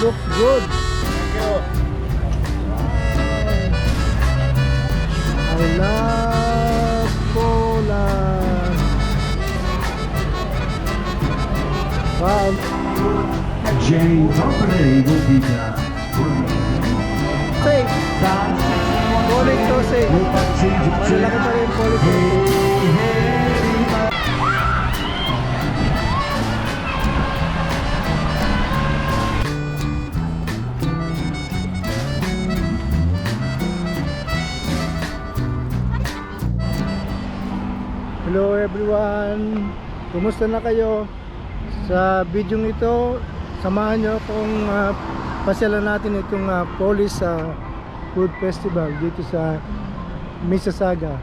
looks good. Thank you. I love Poland. Wow. Jay Company will be there. Safe. Poland to safe. Malalaki pa rin Poland to safe. Hello everyone. Kumusta na kayo? Sa video ito, samahan nyo akong pasyalan natin itong Polish Food Festival dito sa Mississauga.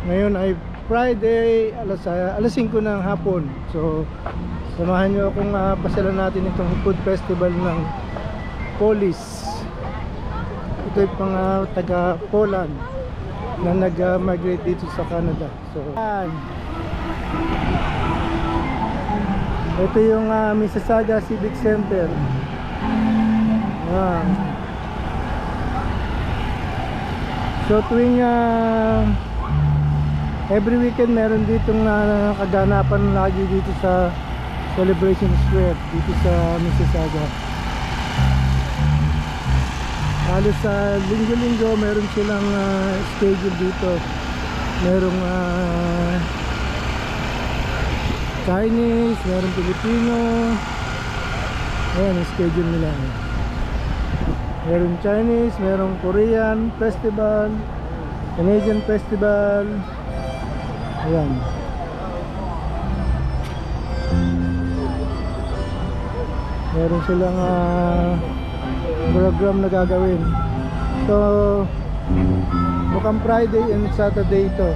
Ngayon ay Friday, alas 5 ng hapon. So, samahan nyo akong pasyalan natin itong Food Festival ng Polish. Ito yung mga taga Poland na nag-migrate dito sa Canada. So, ito yung Mississauga Civic Center. So tuwing every weekend meron ditong kaganapan lagi dito sa Celebration Square dito sa Mississauga. Halos sa linggo-linggo meron silang schedule dito. Merong Chinese, merong Filipino. Ayan ang schedule nila. Merong Chinese, merong Korean Festival, Canadian Festival. Ayan. Meron silang program na gagawin. So mukhang Friday and Saturday ito.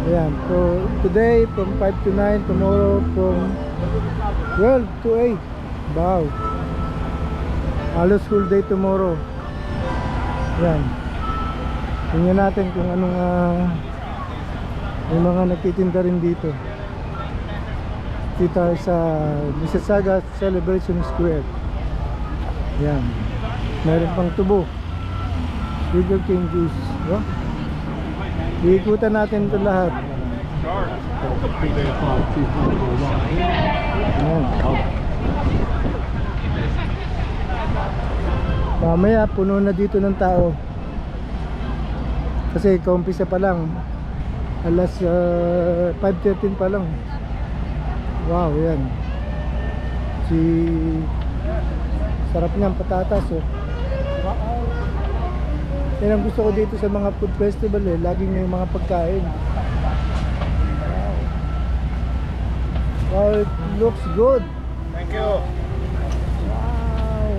Ayan. So today from 5 to 9, tomorrow from 12 to 8. Wow. Halos full day tomorrow. Ayan. Tingnan natin kung anong may mga nagtitinda rin dito. Dito sa Mississauga Celebration Square. Yan. Meron pang tubo. Sugar cane juice. Oh. Iikutan natin ito lahat. Yan. Mamaya puno na dito ng tao. Kasi kaumpisa pa lang. Alas 5:13 pa lang. Wow, yan. Sarap niyang patatas, oh. Yan ang gusto ko dito sa mga food festival, eh. Laging may mga pagkain. Wow. Wow, it looks good. Thank you. Wow.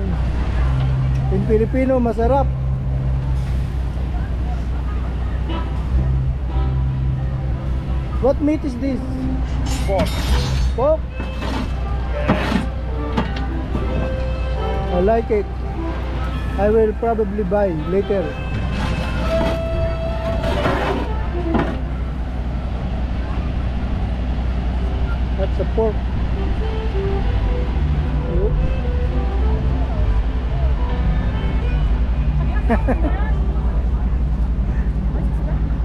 In Filipino, masarap. What meat is this? Pork. Pork? I like it. I will probably buy later. That's a pork. Oh.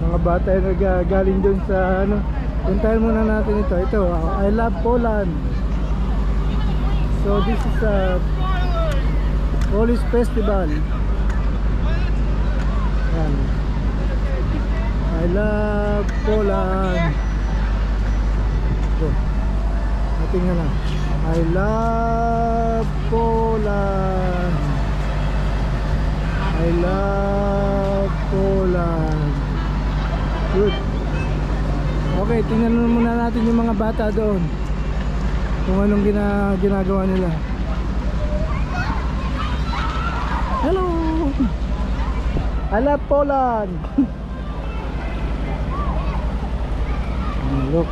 Mga bata yung nagagaling dun sa ano. Puntahan muna natin ito. Ito, I love Poland. So this is a Polish festival. Yan. I love Poland. Ito. Natingnan na. I love Poland. I love Poland. Good. Okay, tingnan muna natin yung mga bata doon. Kung anong ginagawa nila. Hello! I love Poland! Look.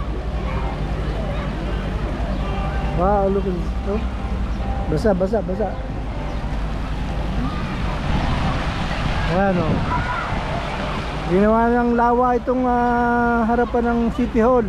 Wow, look at this. Oh. Basa. Ayan, oh. Ginawa ng lawa itong harapan ng City Hall.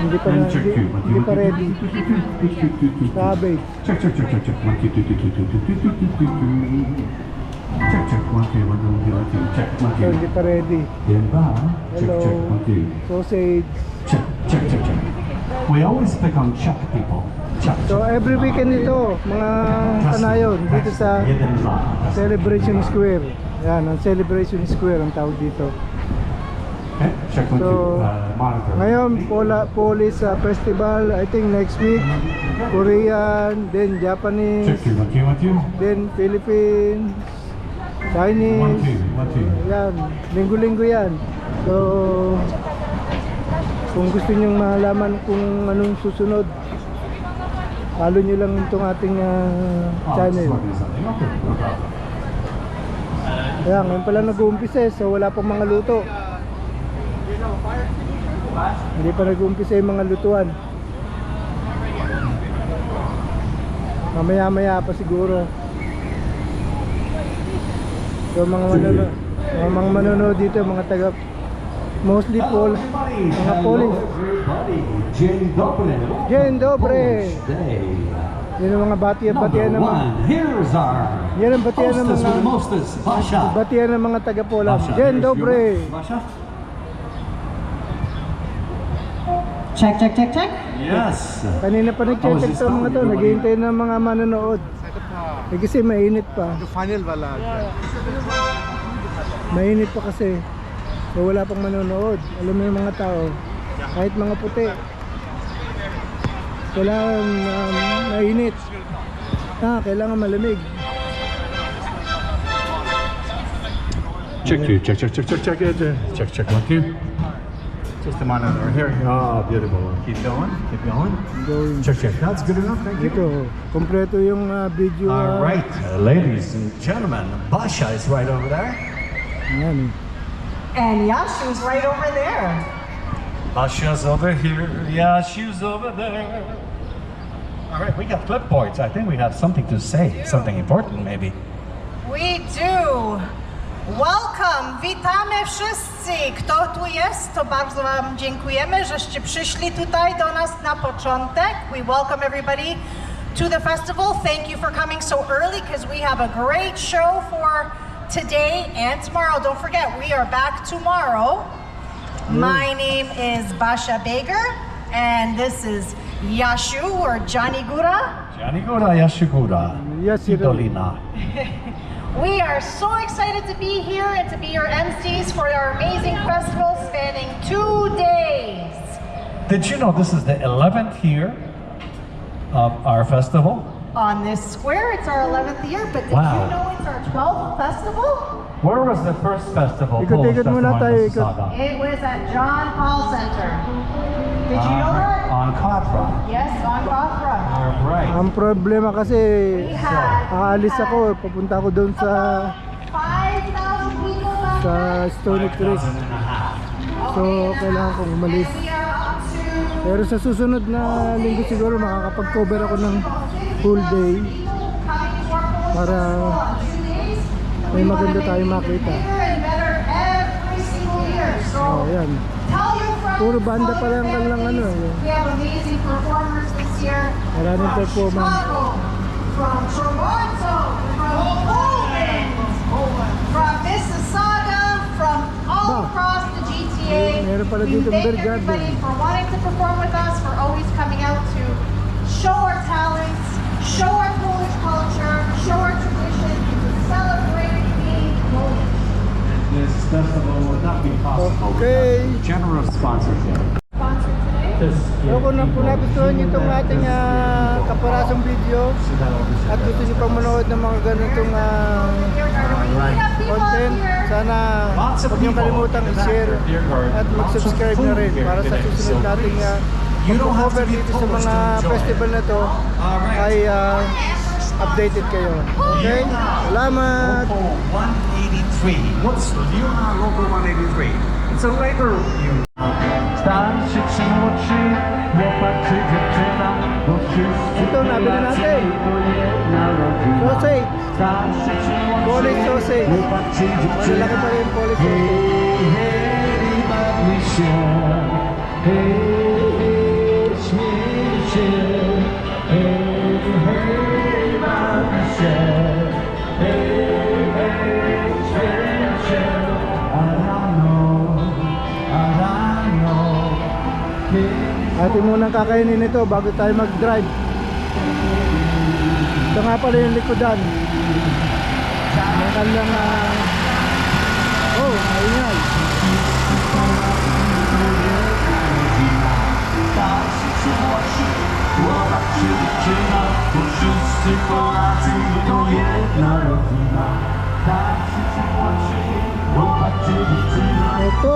Hindi pa And na, check hindi, two. 1, 2, hindi pa 1, 2, ready. 2, 2, 2, 2, 2, 2, 2, 2. Cabbage. Check, check, check, check, check. 1, 2, 2, 2, 2, 2, 2, 2, 2, 2, 2. Check, check. 1, 2, 1, 2, 1, 2. Check, 1, So, hindi 2. pa ready. Yan ba? Check, Hello. check, 1, 2. Sausage. Check, check, check, check. We always pick on check people. Check, So, check. every weekend ito, mga kanayon, dito sa Hidden Bar. Celebration Square. Yan, ang Celebration Square ang tawag dito. Okay, check 1, 2. So, Monitor. ngayon, Police Festival, I think next week, Korean, then Check Japanese, 2, 1, 2, 1, 2. then Philippines, 1, Chinese, 2, 1, 2. yan, linggo-linggo yan. So, kung gusto nyong malaman kung anong susunod, follow nyo lang itong ating channel. Okay, no problem. Ayan, ngayon pala nag-uumpisa so wala pang mga luto. Hindi pa nag-uumpisa yung mga lutuan. Mamaya-maya pa siguro. So mga manonood dito, mga taga mostly mga Polish. Dzień dobry. Dzień dobry. Polish Day. Yun ang mga batiyan Number ng mga 1. Here's our yan ang batiyan ng hostess with mga mostess, Basha. batiyan ng mga taga Poland. Basha, Dzień here's dobry. your- Basha? Check, check, check, check. Yes. Kanina pa nag-check to mga to, naghihintay ng mga manonood. Eh, kasi mainit pa. Final wala. Mainit pa kasi. So wala pang manonood. Alam mo yung mga tao, kahit mga puti, kailangan mainit. Kailangan malamig. Check 2. Check, check, check, check, check, check, check 1, 2. Just a monitor here. Oh, beautiful. Keep going. Keep going. Going. Check, check. That's good enough. Thank you. Dito, kompleto yung video. All right, ladies and gentlemen, Basha is right over there. Ayan. And Yashu's right over there. Basha's over here. Yeah, she's over there. All right, we got clipboards. I think we have something to say, something important maybe. We do. Welcome, witamy wszyscy. Kto tu jest, to bardzo wam dziękujemy, żeście przyszli tutaj do nas na początek. We welcome everybody to the festival. Thank you for coming so early because we have a great show for today and tomorrow. Don't forget, we are back tomorrow. My name is Basha Baker, and this is Yashu or Johnny Gura. Johnny Gura Yashigura. Yes, you do. Idolina. We are so excited to be here and to be your MCs for our amazing festival spanning 2 days. Did you know this is the 11th year of our festival? On this square, it's our 11th year, but did Wow. you know it's our 12th festival? Where was the first festival? Ikot-ikot Polish muna festival tayo, in ikot. Mississauga? It was at John Paul Center. Did you know that? On Katra. Yes, on Gothra. All right. Ang problema kasi, We had aalis ako, papunta ako doon sa 5,000 people back sa then. Stony Creek. So, kailangan kong umalis. And we are up to Pero sa susunod na linggo siguro makakapag-cover ako ng full day para may maganda tayong makita. Oh, yan. Puro banda pa lang lang ano eh. We have amazing performers this year. Maraming performance. From Toronto, from Poland, from Mississauga, from all Ba? across the GTA. Meron pala We ditong thank beer garden. everybody for wanting to perform with us, for always coming out to show our talents, show our Polish culture, show our tradition, and to celebrate being Polish. This festival would not be possible Okay. without generous sponsorship. Sponsor today. So kung nagustuhan nyo itong ating kaparasong video at gusto nyo pang manood ng mga ganitong content, sana Lots of huwag nyo people kalimutang in the back i-share of the beer garden. at mag-subscribe Lots of na rin food here para sa today. susunod So nating you don't have to pag-cover be dito sa Polish mga to enjoy. festival na to Alright. ay updated kayo. Okay? Salamat! Local 183. What's Luna Local 183? It's a labor union. Starszy czy młodszy, chłopak czy dziewczyna, bo wszyscy Ito, nabili natin. to jedna rodzina. Sausage! Starszy czy młodszy, Polish sausage. chłopak czy dziewczyna, Malaki pa rin yung Polish sausage. hej, bawi się, hej, śmiej się, hej, bawi się, śmiej się, a rano, Atin munang kakainin ito bago tayo mag-drive. Ito nga pala yung likodan. May kanilang maingay. starszy czy młodszy, chłopak czy dziewczyna, bo wszyscy Polacy to jedna rodzina. Starszy czy młodszy, chłopak czy dziewczyna, Ito.